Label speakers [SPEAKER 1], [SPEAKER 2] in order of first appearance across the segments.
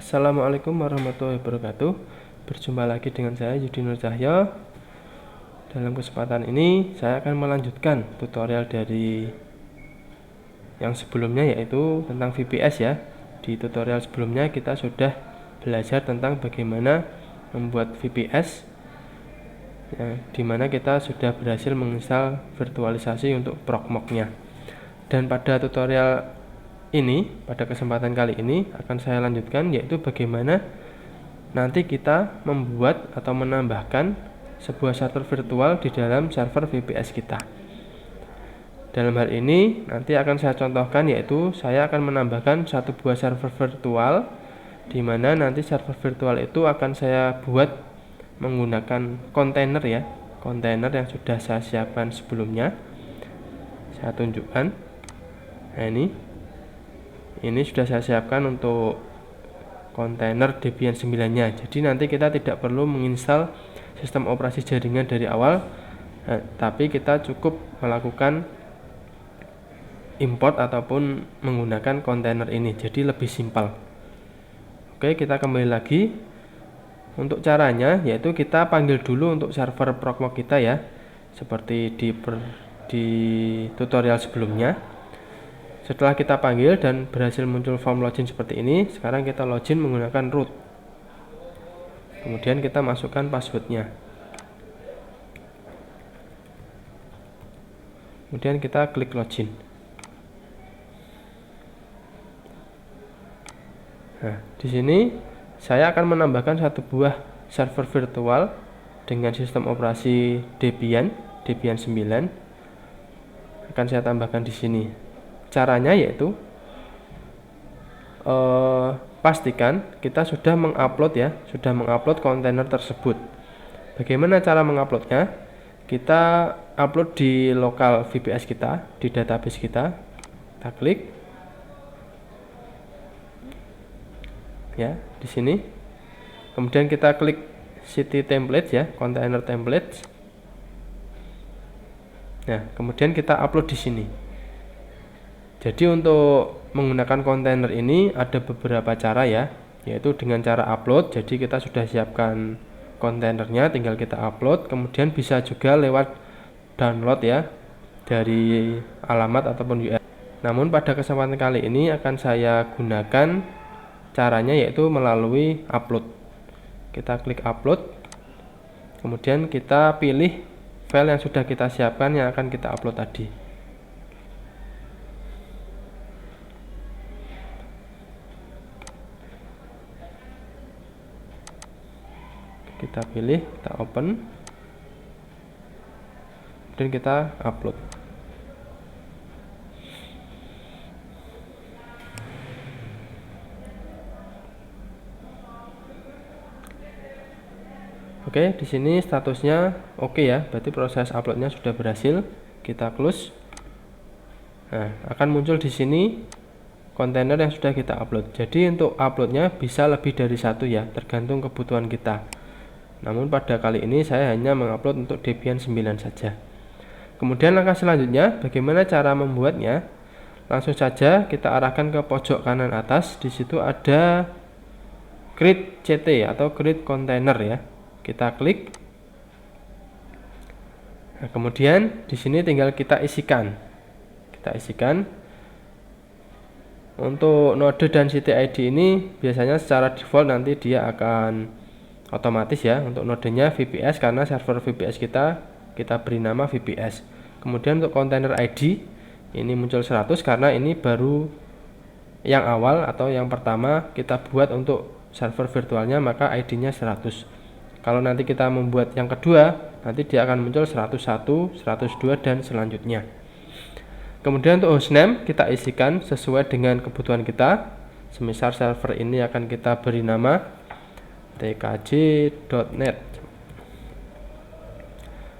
[SPEAKER 1] Assalamualaikum warahmatullahi wabarakatuh. Berjumpa lagi dengan saya Yudi Nur Cahyo. Dalam kesempatan ini saya akan melanjutkan tutorial dari yang sebelumnya, yaitu tentang VPS ya. Di tutorial sebelumnya kita sudah belajar tentang bagaimana membuat VPS ya, dimana kita sudah berhasil menginstal virtualisasi untuk Proxmox-nya. Dan pada tutorial ini, pada kesempatan kali ini akan saya lanjutkan, yaitu bagaimana nanti kita membuat atau menambahkan sebuah server virtual di dalam server VPS kita. Dalam hal ini nanti akan saya contohkan, yaitu saya akan menambahkan satu buah server virtual, di mana nanti server virtual itu akan saya buat menggunakan kontainer ya, kontainer yang sudah saya siapkan sebelumnya. Saya tunjukkan. Nah, ini sudah saya siapkan untuk kontainer Debian 9-nya. Jadi nanti kita tidak perlu menginstal sistem operasi jaringan dari awal, tapi kita cukup melakukan import ataupun menggunakan kontainer ini. Jadi lebih simpel. Oke, kita kembali lagi. Untuk caranya, yaitu kita panggil dulu untuk server Proxmox kita ya, seperti di tutorial sebelumnya. Setelah kita panggil dan berhasil muncul form login seperti ini, sekarang kita login menggunakan root. Kemudian kita masukkan passwordnya. Kemudian kita klik login. Nah, di sini saya akan menambahkan satu buah server virtual dengan sistem operasi Debian 9. Akan saya tambahkan di sini. Caranya yaitu pastikan kita sudah mengupload ya, sudah mengupload kontainer tersebut. Bagaimana cara menguploadnya? Kita upload di lokal VPS kita, di database kita. Kita klik ya di sini. Kemudian kita klik city template ya, container templates. Nah, kemudian kita upload di sini. Jadi untuk menggunakan kontainer ini ada beberapa cara ya, yaitu dengan cara upload. Jadi kita sudah siapkan kontainernya, tinggal kita upload. Kemudian bisa juga lewat download ya, dari alamat ataupun URL. Namun pada kesempatan kali ini akan saya gunakan caranya, yaitu melalui upload. Kita klik upload, kemudian kita pilih file yang sudah kita siapkan yang akan kita upload tadi. Kita pilih, kita open, dan kita upload. Oke, di sini statusnya oke ya, berarti proses uploadnya sudah berhasil. Kita close. Nah, akan muncul di sini kontainer yang sudah kita upload. Jadi untuk uploadnya bisa lebih dari satu ya, tergantung kebutuhan kita. Namun pada kali ini saya hanya mengupload untuk Debian 9 saja. Kemudian langkah selanjutnya, bagaimana cara membuatnya? Langsung saja kita arahkan ke pojok kanan atas. Di situ ada create CT atau create container ya. Kita klik. Nah, kemudian di sini tinggal kita isikan. Kita isikan. Untuk node dan city ID ini biasanya secara default nanti dia akan otomatis ya, untuk nodenya VPS karena server VPS kita beri nama VPS. Kemudian untuk container ID ini muncul 100 karena ini baru yang awal atau yang pertama kita buat untuk server virtualnya, maka ID-nya 100. Kalau nanti kita membuat yang kedua, nanti dia akan muncul 101, 102 dan selanjutnya. Kemudian untuk hostname kita isikan sesuai dengan kebutuhan kita. Semisal server ini akan kita beri nama tkj.net.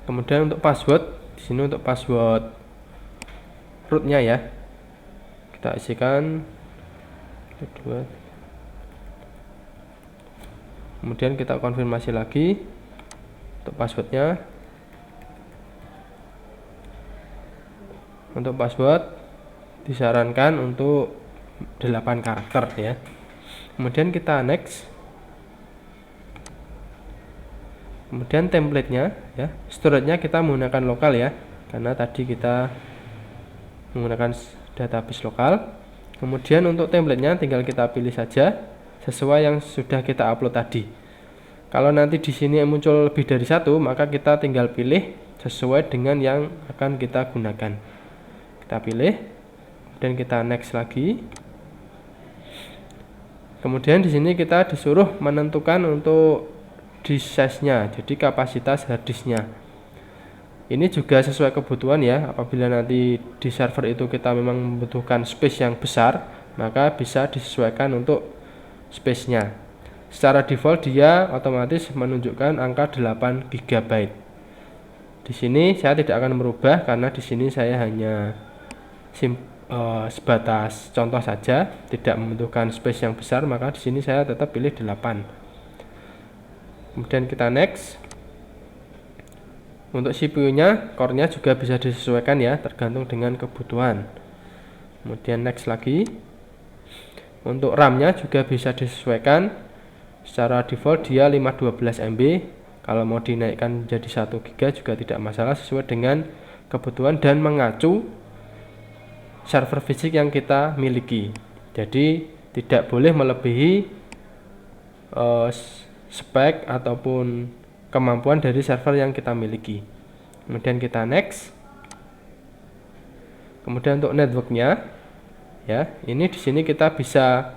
[SPEAKER 1] Kemudian untuk password, di sini untuk password rootnya ya, kita isikan kedua. Kemudian kita konfirmasi lagi untuk passwordnya. Untuk password disarankan untuk 8 karakter ya. Kemudian kita next. Kemudian template-nya ya, storage-nya kita menggunakan lokal ya, karena tadi kita menggunakan database lokal. Kemudian untuk template-nya tinggal kita pilih saja sesuai yang sudah kita upload tadi. Kalau nanti di sini muncul lebih dari satu, maka kita tinggal pilih sesuai dengan yang akan kita gunakan. Kita pilih dan kita next lagi. Kemudian di sini kita disuruh menentukan untuk disk size-nya, jadi kapasitas harddisknya. Ini juga sesuai kebutuhan ya. Apabila nanti di server itu kita memang membutuhkan space yang besar, maka bisa disesuaikan untuk space-nya. Secara default dia otomatis menunjukkan angka 8 GB. Di sini saya tidak akan merubah karena di sini saya hanya sebatas contoh saja, tidak membutuhkan space yang besar, maka di sini saya tetap pilih 8. Kemudian kita next. Untuk CPU-nya, core-nya juga bisa disesuaikan ya, tergantung dengan kebutuhan. Kemudian next lagi. Untuk RAM-nya juga bisa disesuaikan. Secara default dia 512 MB. Kalau mau dinaikkan menjadi 1 GB juga tidak masalah, sesuai dengan kebutuhan dan mengacu server fisik yang kita miliki. Jadi tidak boleh melebihi spek ataupun kemampuan dari server yang kita miliki. Kemudian kita next. Kemudian untuk networknya ya, ini di sini kita bisa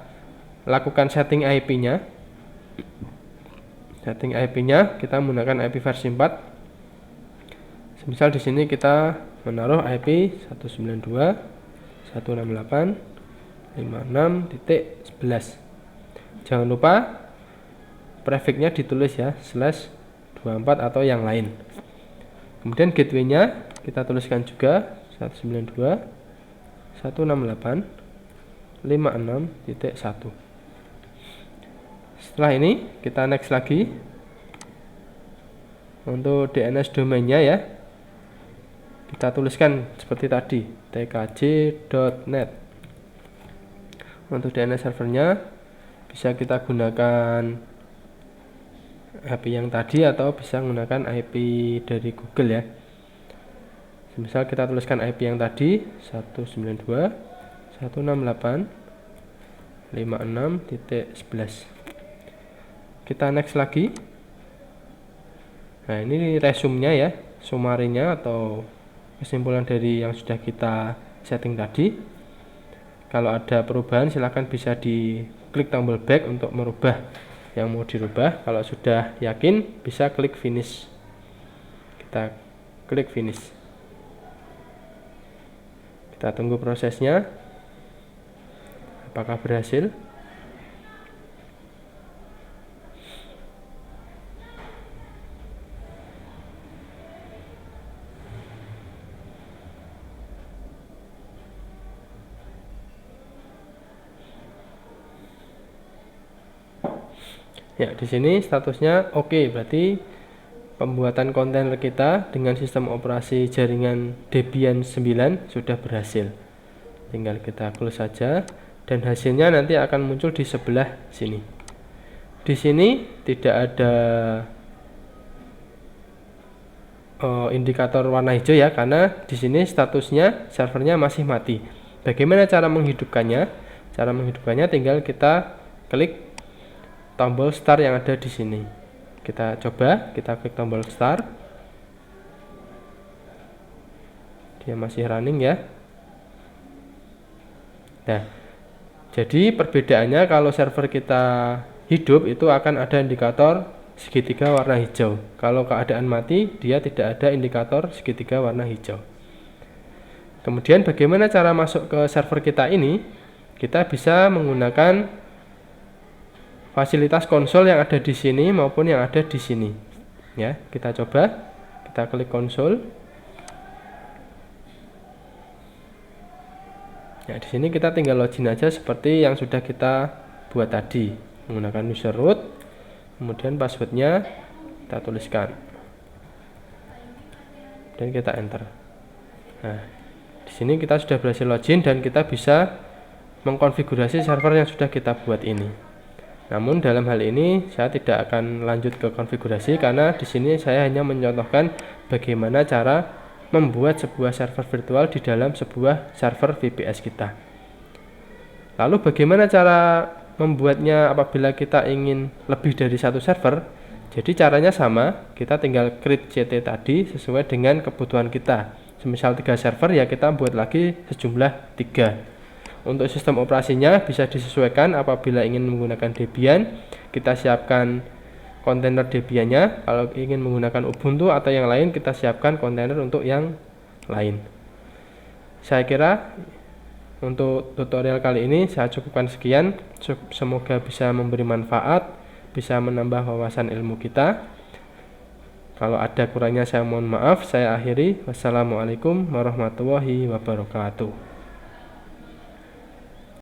[SPEAKER 1] lakukan setting IP-nya. Setting IP-nya kita menggunakan IP versi 4. Misal di sini kita menaruh IP 192.168.56.11. Jangan lupa prefix-nya ditulis ya, /24 atau yang lain. Kemudian gateway-nya kita tuliskan juga 192.168.56.1. Setelah ini kita next lagi. Untuk DNS domainnya ya, kita tuliskan seperti tadi, tkj.net. Untuk DNS servernya bisa kita gunakan IP yang tadi atau bisa menggunakan IP dari Google ya. Misal kita tuliskan IP yang tadi 192.168.56.11. Kita next lagi. Nah, ini resume-nya ya, summary-nya atau kesimpulan dari yang sudah kita setting tadi. Kalau ada perubahan silahkan bisa diklik tombol back untuk merubah yang mau dirubah. Kalau sudah yakin bisa klik finish. Kita klik finish. Kita tunggu prosesnya apakah berhasil. Ya, di sini statusnya oke, berarti pembuatan kontainer kita dengan sistem operasi jaringan Debian 9 sudah berhasil. Tinggal kita close saja dan hasilnya nanti akan muncul di sebelah sini. Di sini tidak ada indikator warna hijau ya, karena di sini statusnya servernya masih mati. Bagaimana cara menghidupkannya? Cara menghidupkannya tinggal kita klik tombol start yang ada di sini. Kita coba, kita klik tombol start. Dia masih running ya. Nah, jadi perbedaannya kalau server kita hidup itu akan ada indikator segitiga warna hijau. Kalau keadaan mati, dia tidak ada indikator segitiga warna hijau. Kemudian bagaimana cara masuk ke server kita ini? Kita bisa menggunakan fasilitas konsol yang ada di sini maupun yang ada di sini. Ya, kita coba. Kita klik konsol. Ya, di sini kita tinggal login aja seperti yang sudah kita buat tadi, menggunakan user root. Kemudian passwordnya kita tuliskan. Dan kita enter. Nah, di sini kita sudah berhasil login dan kita bisa mengkonfigurasi server yang sudah kita buat ini. Namun dalam hal ini saya tidak akan lanjut ke konfigurasi karena di sini saya hanya mencontohkan bagaimana cara membuat sebuah server virtual di dalam sebuah server VPS kita. Lalu bagaimana cara membuatnya apabila kita ingin lebih dari satu server? Jadi caranya sama, kita tinggal create CT tadi sesuai dengan kebutuhan kita. Semisal 3 server ya kita buat lagi sejumlah 3. Untuk sistem operasinya bisa disesuaikan apabila ingin menggunakan Debian, kita siapkan kontainer Debiannya. Kalau ingin menggunakan Ubuntu atau yang lain, kita siapkan kontainer untuk yang lain. Saya kira untuk tutorial kali ini saya cukupkan sekian. Semoga bisa memberi manfaat, bisa menambah wawasan ilmu kita. Kalau ada kurangnya saya mohon maaf. Saya akhiri. Wassalamualaikum warahmatullahi wabarakatuh.